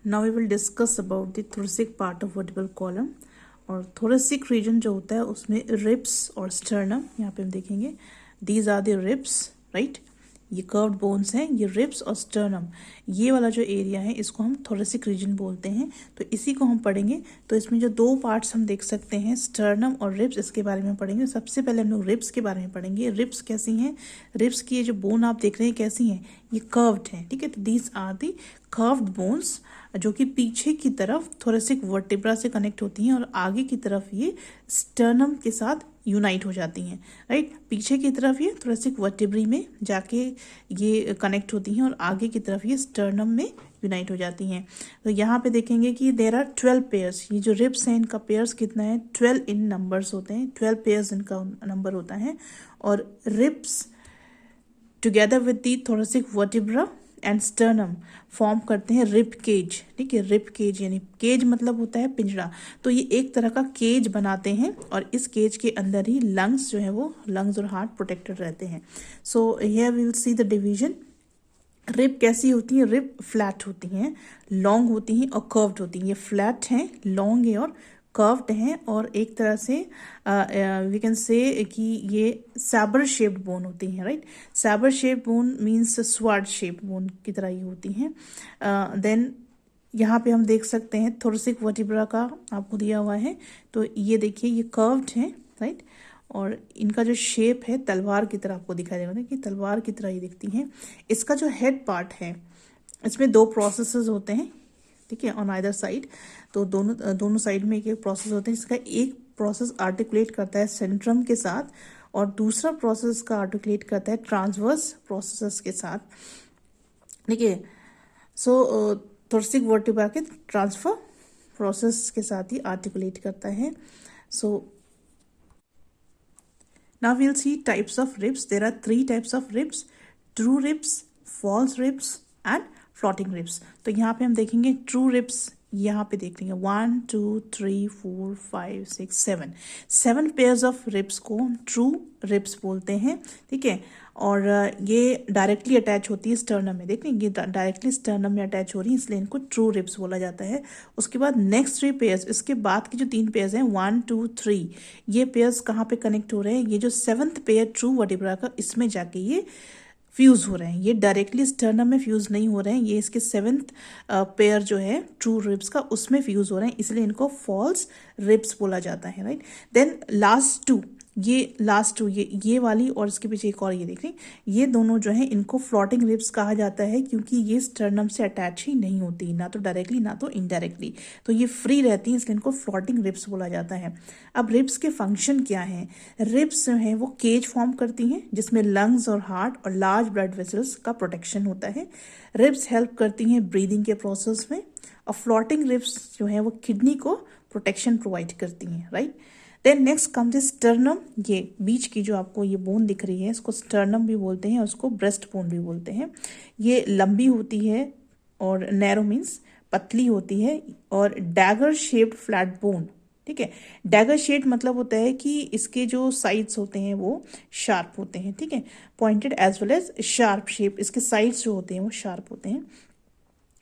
Now we will discuss about the thoracic part of vertebral column. और thoracic region जो होता है उसमें रिब्स और स्टर्नम, यहाँ पे हम देखेंगे these are the ribs, right. ये कर्व्ड बोन्स हैं, ये रिब्स और स्टर्नम, ये वाला जो एरिया है इसको हम थोरेसिक रीजन बोलते हैं। तो इसी को हम पढ़ेंगे। तो इसमें जो दो पार्ट्स हम देख सकते हैं, स्टर्नम और रिब्स, इसके बारे में पढ़ेंगे। सबसे पहले हम लोग रिब्स के बारे में पढ़ेंगे। रिब्स कैसी हैं? रिब्स की ये जो बोन आप देख रहे हैं कैसी हैं? ये कर्व्ड हैं, ठीक है। तो these are the curved bones जो कि पीछे की तरफ थोरेसिक वर्टिब्रा से कनेक्ट होती हैं और आगे की तरफ ये स्टर्नम के साथ यूनाइट हो जाती हैं, राइट। पीछे की तरफ ये थोरेसिक वर्टिब्री में जाके ये कनेक्ट होती हैं और आगे की तरफ ये स्टर्नम में यूनाइट हो जाती हैं। तो यहाँ पे देखेंगे कि देर आर 12 पेयर्स। ये जो रिब्स हैं इनका पेयर्स कितना है? 12 इन नंबर्स होते हैं, 12 पेयर्स इनका नंबर होता है। और ribs together with the thoracic vertebra and sternum form करते हैं रिब केज, ठीक है। रिब केज यानी केज मतलब होता है पिंजरा। तो ये एक तरह का केज बनाते हैं और इस केज के अंदर ही लंग्स जो है वो लंग्स और हार्ट प्रोटेक्टेड रहते हैं। So here we will see the division. Rib कैसी होती है? रिब फ्लैट होती हैं, लॉन्ग होती हैं और कर्व्ड होती हैं। ये फ्लैट हैं, लॉन्ग है और कर्व्ड हैं और एक तरह से वी कैन से कि ये सैबर शेप्ड बोन होती हैं, right. Saber shaped bone means sword shaped bone की तरह ही होती हैं। देन यहाँ पे हम देख सकते हैं थोरेसिक वर्टिब्रा का आपको दिया हुआ है। तो ये देखिए ये कर्व्ड हैं, राइट। और इनका जो शेप है तलवार की तरह आपको दिखाई देगा कि तलवार की तरह ही दिखती हैं। इसका जो हेड पार्ट है इसमें दो प्रोसेसेस होते हैं, ठीक है, ऑन आइदर साइड। तो दोनों साइड में एक एक प्रोसेस होते हैं। इसका एक प्रोसेस आर्टिकुलेट करता है सेंट्रम के साथ और दूसरा प्रोसेस का आर्टिकुलेट करता है ट्रांसवर्स प्रोसेस के साथ, ठीक है। सो थोरेसिक वर्टिब्रा के ट्रांसफर प्रोसेस के साथ ही आर्टिकुलेट करता है। सो now we'll see types of ribs. There are 3 types of ribs: true ribs, false ribs and floating ribs. तो यहाँ पे हम देखेंगे true ribs, यहाँ पे देख लेंगे 1 2 3 4 5 6 7 पेयर्स ऑफ रिब्स को हम ट्रू रिब्स बोलते हैं, ठीक है। और ये डायरेक्टली अटैच होती है स्टर्नम में। देख लेंगे ये डायरेक्टली स्टर्नम में अटैच हो रही है, इसलिए इनको ट्रू रिब्स बोला जाता है। उसके बाद नेक्स्ट 3 पेयर्स, इसके बाद की जो 3 पेयर्स हैं 1 2 3, ये पेयर्स कहाँ पे कनेक्ट हो रहे हैं? ये जो 7th पेयर ट्रू वर्टिब्रा का, इसमें जाके ये फ्यूज हो रहे हैं। ये डायरेक्टली स्टर्नम में फ्यूज नहीं हो रहे हैं, ये इसके 7th पेयर जो है ट्रू रिब्स का उसमें फ्यूज हो रहे हैं, इसलिए इनको फॉल्स रिब्स बोला जाता है, राइट। देन लास्ट टू, ये वाली और इसके पीछे एक और ये देख रहे हैं, ये दोनों जो है इनको फ्लोटिंग रिब्स कहा जाता है क्योंकि ये स्टर्नम से अटैच ही नहीं होती, ना तो डायरेक्टली ना तो इनडायरेक्टली। तो ये फ्री रहती हैं, इसलिए इनको फ्लोटिंग रिब्स बोला जाता है। अब रिब्स के फंक्शन क्या हैं? रिब्स जो है वो केज फॉर्म करती हैं जिसमें लंग्स और हार्ट और लार्ज ब्लड वेसल्स का प्रोटेक्शन होता है। रिब्स हेल्प करती हैं ब्रीदिंग के प्रोसेस में और फ्लोटिंग रिब्स जो है वो किडनी को प्रोटेक्शन प्रोवाइड करती हैं, right. Then next comes the sternum. ये बीच की जो आपको ये बोन दिख रही है इसको स्टर्नम भी बोलते हैं और उसको ब्रेस्ट बोन भी बोलते हैं। ये लंबी होती है और नैरो मीन्स पतली होती है और डैगर शेप्ड फ्लैट बोन, ठीक है। डैगर शेप मतलब होता है कि इसके जो साइड्स होते हैं वो शार्प होते हैं, ठीक है। Pointed as well as sharp shape, इसके साइड्स जो होते हैं वो शार्प होते हैं।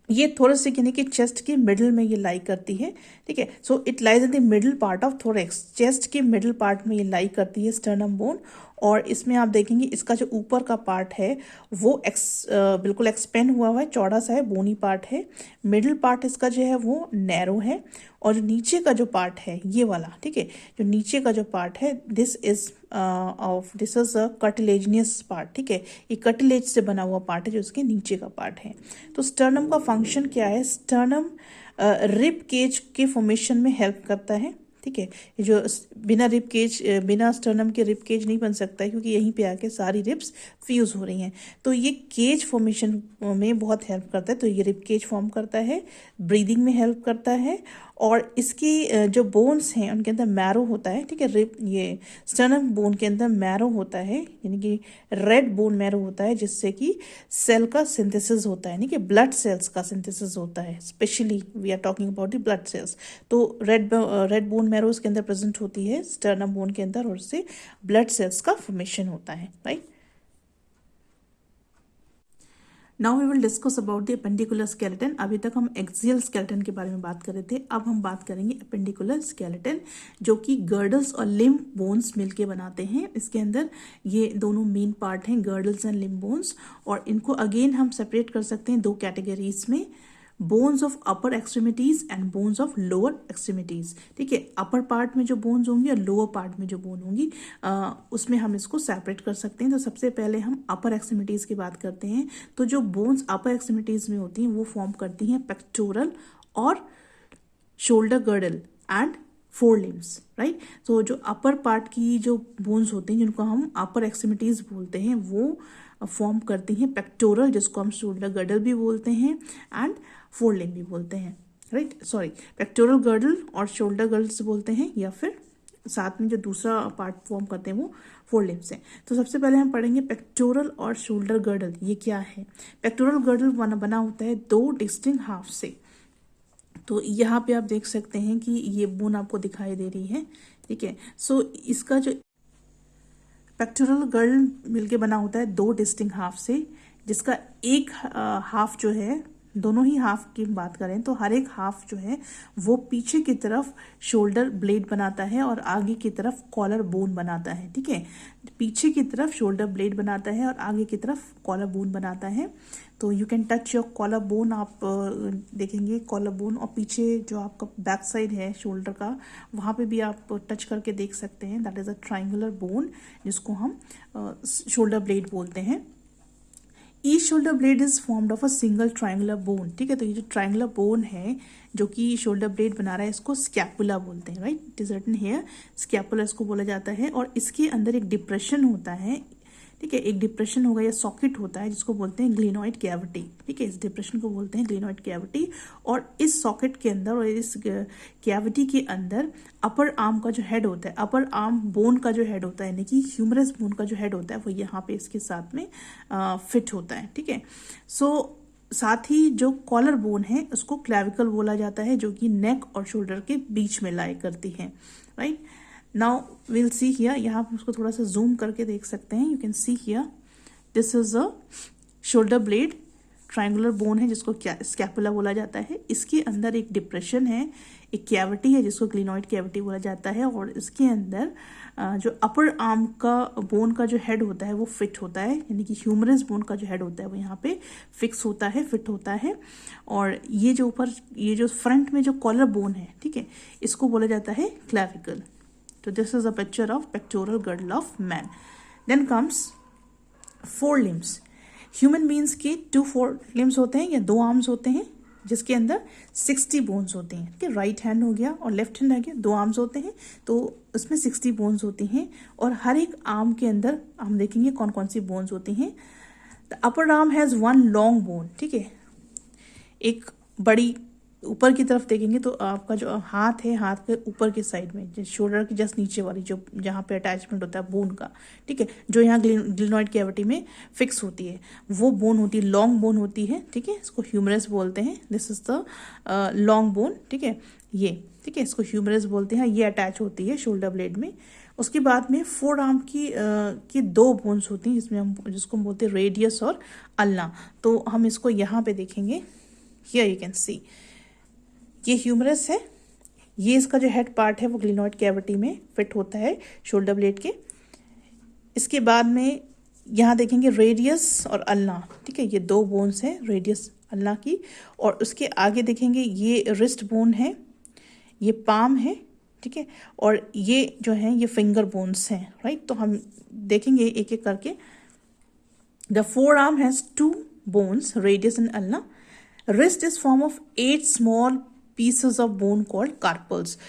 ये थोरेसिक यानी कि चेस्ट के मिडिल में ये लाई करती है, ठीक है। So it lies in the middle part of thorax. Chest के मिडिल पार्ट में ये लाई करती है स्टर्नम बोन। और इसमें आप देखेंगे इसका जो ऊपर का पार्ट है वो बिल्कुल एक्सपेंड हुआ है, चौड़ा सा है, बोनी पार्ट है। मिडिल पार्ट इसका जो है वो नैरो है और जो नीचे का जो पार्ट है ये वाला, ठीक है, जो नीचे का जो पार्ट है this is a cartilaginous part, ठीक है। ये कार्टिलेज से बना हुआ पार्ट है जो इसके नीचे का पार्ट है। तो स्टर्नम का फंक्शन क्या है? स्टर्नम रिब केज के फॉर्मेशन में हेल्प करता है, ठीक है। जो बिना रिब केज, बिना स्टर्नम के रिब केज नहीं बन सकता है क्योंकि यहीं पे आके सारी रिब्स फ्यूज हो रही हैं। तो ये केज फॉर्मेशन में बहुत हेल्प करता है। तो ये रिब केज फॉर्म करता है, ब्रीदिंग में हेल्प करता है और इसकी जो बोन्स हैं उनके अंदर मैरो होता है, ठीक है। रिब ये स्टर्नम बोन के अंदर मैरो होता है यानी कि रेड बोन मैरो होता है जिससे कि सेल का सिंथेसिस होता है, यानी कि ब्लड सेल्स का सिंथेसिस होता है। Specially we are talking about the blood cells. तो रेड बोन मैरो इसके अंदर प्रेजेंट होती है स्टर्नम बोन के अंदर और उससे ब्लड सेल्स का फॉर्मेशन होता है, right. Now we will discuss about the appendicular skeleton. अभी तक हम एक्सियल स्केलेटन के बारे में बात कर रहे थे, अब हम बात करेंगे एपेंडिकुलर स्केलेटन, जो कि गर्डल्स और लिम्ब बोन्स मिलके बनाते हैं। इसके अंदर ये दोनों मेन पार्ट हैं, गर्डल्स एंड लिम्ब बोन्स, और इनको अगेन हम सेपरेट कर सकते हैं दो कैटेगरीज में, bones of upper extremities and bones of lower extremities. ठीक है, अपर पार्ट में जो बोन्स होंगी और लोअर पार्ट में जो बोन होंगी उसमें हम इसको सेपरेट कर सकते हैं। तो सबसे पहले हम अपर एक्सट्रीमिटीज की बात करते हैं। तो जो बोन्स अपर एक्सट्रीमिटीज में होती हैं वो फॉर्म करती हैं पेक्टोरल और shoulder girdle and four limbs, right. तो जो अपर पार्ट की जो बोन्स होती हैं जिनको हम अपर एक्सट्रीमिटीज बोलते हैं वो फॉर्म करती हैं पेक्टोरल, जिसको हम शोल्डर गर्डल भी बोलते हैं एंड फोर लिम्ब भी बोलते हैं, राइट। सॉरी, पेक्टोरल गर्डल और शोल्डर गर्डल से बोलते हैं, या फिर साथ में जो दूसरा पार्ट फॉर्म करते हैं वो फोर लिम्स हैं। तो सबसे पहले हम पढ़ेंगे पेक्टोरल और शोल्डर गर्डल, ये क्या है। पेक्टोरल गर्डल बना होता है दो डिस्टिंक्ट हाफ से। तो यहाँ पे आप देख सकते हैं कि ये बोन आपको दिखाई दे रही है, ठीक है। सो इसका जो पेक्टोरल गर्डल मिलके बना होता है दो डिस्टिंक्ट हाफ से, जिसका एक हाफ जो है, दोनों ही हाफ की बात करें तो हर एक हाफ जो है वो पीछे की तरफ शोल्डर ब्लेड बनाता है और आगे की तरफ कॉलर बोन बनाता है, ठीक है। पीछे की तरफ शोल्डर ब्लेड बनाता है और आगे की तरफ कॉलर बोन बनाता है। तो you can touch your collar bone, आप देखेंगे कॉलर बोन, और पीछे जो आपका बैक साइड है शोल्डर का वहाँ पे भी आप टच करके देख सकते हैं। That is a triangular bone, जिसको हम शोल्डर ब्लेड बोलते हैं। Each shoulder blade is formed of a single triangular bone, ठीक है। तो ये जो ट्राइंगुलर बोन है जो कि शोल्डर ब्लेड बना रहा है, इसको स्कैपुला बोलते हैं, right. It is written here scapula इसको बोला जाता है। और इसके अंदर एक डिप्रेशन होता है, ठीक है, एक डिप्रेशन होगा या सॉकेट होता है जिसको बोलते हैं ग्लिनॉइड कैविटी, ठीक है। इस डिप्रेशन को बोलते हैं ग्लिनॉइड कैविटी, और इस सॉकेट के अंदर और इस कैविटी के अंदर अपर आर्म का जो हेड होता है, अपर आर्म बोन का जो हेड होता है, यानी कि ह्यूमरस बोन का जो हेड होता है वो यहाँ पे इसके साथ में फिट होता है, ठीक है। सो साथ ही जो कॉलर बोन है उसको क्लैविकल बोला जाता है, जो कि नेक और शोल्डर के बीच में लाई करती है, right. Now will see here, यहाँ पे उसको थोड़ा सा जूम करके देख सकते हैं। You can see here this is a shoulder blade, triangular bone है जिसको स्कैपुला बोला जाता है। इसके अंदर एक डिप्रेशन है, एक कैविटी है जिसको ग्लिनॉइड कैविटी बोला जाता है, और इसके अंदर जो अपर आर्म का बोन का जो हेड होता है वो फिट होता है, यानी कि ह्यूमरस बोन का जो हेड होता है वो यहाँ पे फिक्स होता है, फिट होता है। और ये जो ऊपर, ये जो फ्रंट में जो कॉलर बोन है, ठीक है, इसको बोला जाता है clavicle. So this is a picture of pectoral girdle of man. Then comes four limbs. Human beings के 2 four limbs होते हैं या 2 आर्म्स होते हैं, जिसके अंदर 60 बोन्स होते हैं, ठीक है। राइट हैंड हो गया और लेफ्ट हैंड हो गया, 2 आर्म्स होते हैं, तो उसमें 60 बोन्स होती हैं। और हर एक आर्म के अंदर हम देखेंगे कौन कौन सी बोन्स होती हैं। The upper arm has 1 long bone, ठीक है। एक बड़ी ऊपर की तरफ देखेंगे तो आपका जो हाथ है, हाथ के ऊपर की साइड में, शोल्डर की जस्ट नीचे वाली, जो जहाँ पे अटैचमेंट होता है बोन का, ठीक है, जो यहाँ ग्लिनॉइड कैविटी में फिक्स होती है, वो बोन होती है, लॉन्ग बोन होती है, ठीक है। इसको ह्यूमरस बोलते हैं। This is the long bone, ठीक है, ये, ठीक है, इसको ह्यूमरस बोलते हैं। ये अटैच होती है शोल्डर ब्लेड में। उसके बाद में फोर आर्म की 2 बोन्स होती हैं, जिसको हम बोलते हैं रेडियस और अल्ना। तो हम इसको यहाँ पे देखेंगे, हियर यू कैन सी, ये ह्यूमरस है, ये इसका जो हेड पार्ट है वो ग्लिनॉइड कैविटी में फिट होता है शोल्डर ब्लेड के। इसके बाद में यहाँ देखेंगे रेडियस और अल्ना, ठीक है, ये 2 बोन्स हैं रेडियस अल्ना की। और उसके आगे देखेंगे ये रिस्ट बोन है, ये पाम है, ठीक है, और ये जो है ये फिंगर बोन्स हैं, राइट। तो हम देखेंगे एक एक करके। The four arm has 2 bones, radius and ulna. Wrist is form of 8 small pieces of bone called carpals.